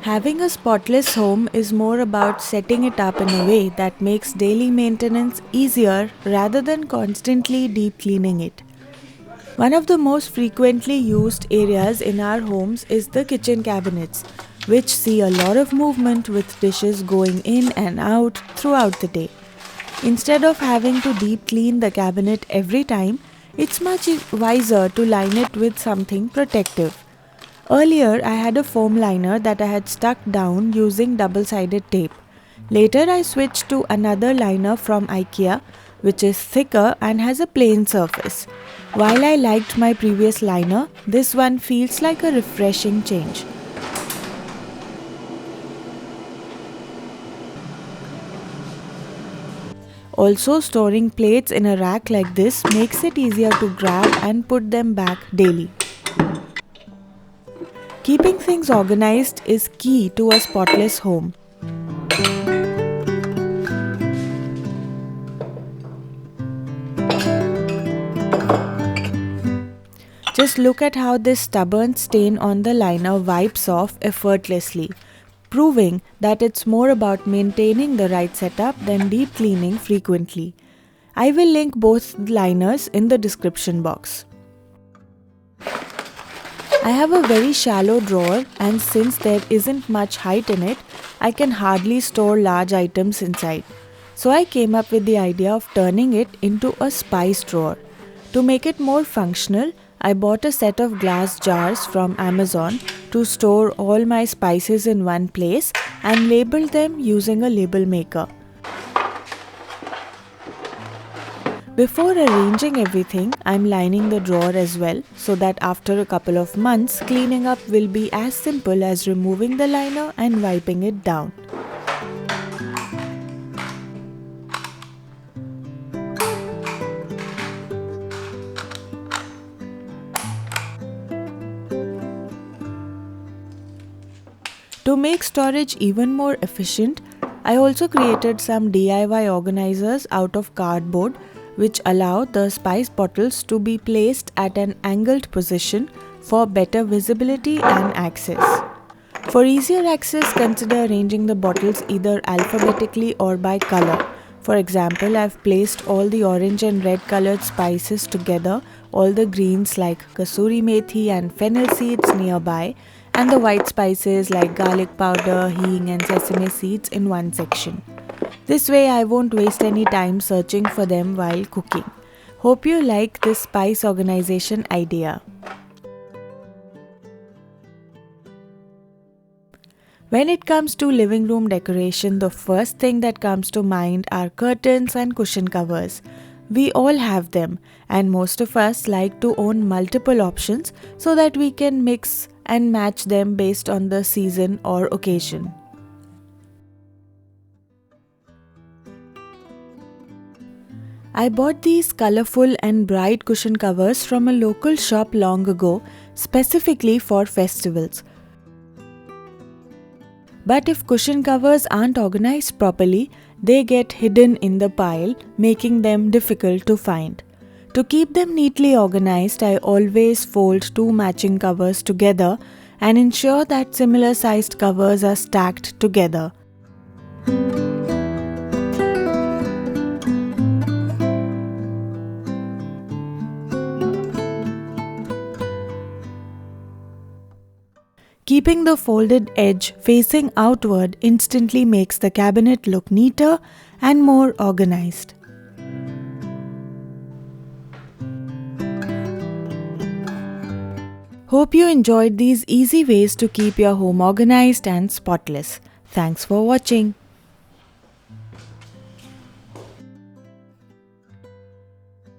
Having a spotless home is more about setting it up in a way that makes daily maintenance easier rather than constantly deep cleaning it. One of the most frequently used areas in our homes is the kitchen cabinets, which see a lot of movement with dishes going in and out throughout the day. Instead of having to deep clean the cabinet every time, it's much wiser to line it with something protective. Earlier, I had a foam liner that I had stuck down using double sided tape. Later, I switched to another liner from IKEA, which is thicker and has a plain surface. While I liked my previous liner, this one feels like a refreshing change. Also, storing plates in a rack like this makes it easier to grab and put them back daily. Keeping things organized is key to a spotless home. Just look at how this stubborn stain on the liner wipes off effortlessly, proving that it's more about maintaining the right setup than deep cleaning frequently. I will link both liners in the description box. I have a very shallow drawer, and since there isn't much height in it, I can hardly store large items inside. So I came up with the idea of turning it into a spice drawer. To make it more functional, I bought a set of glass jars from Amazon to store all my spices in one place and labeled them using a label maker. Before arranging everything, I'm lining the drawer as well so that after a couple of months, cleaning up will be as simple as removing the liner and wiping it down. To make storage even more efficient, I also created some DIY organizers out of cardboard which allow the spice bottles to be placed at an angled position for better visibility and access. For easier access, consider arranging the bottles either alphabetically or by color. For example, I've placed all the orange and red colored spices together, all the greens like kasuri methi and fennel seeds nearby, and the white spices like garlic powder, hing and sesame seeds in one section. This way I won't waste any time searching for them while cooking. Hope you like this spice organization idea. When it comes to living room decoration, the first thing that comes to mind are curtains and cushion covers. We all have them, and most of us like to own multiple options so that we can mix and match them based on the season or occasion. I bought these colorful and bright cushion covers from a local shop long ago, specifically for festivals. But if cushion covers aren't organized properly, they get hidden in the pile, making them difficult to find. To keep them neatly organized, I always fold two matching covers together and ensure that similar sized covers are stacked together. Keeping the folded edge facing outward instantly makes the cabinet look neater and more organized. Hope you enjoyed these easy ways to keep your home organized and spotless. Thanks for watching.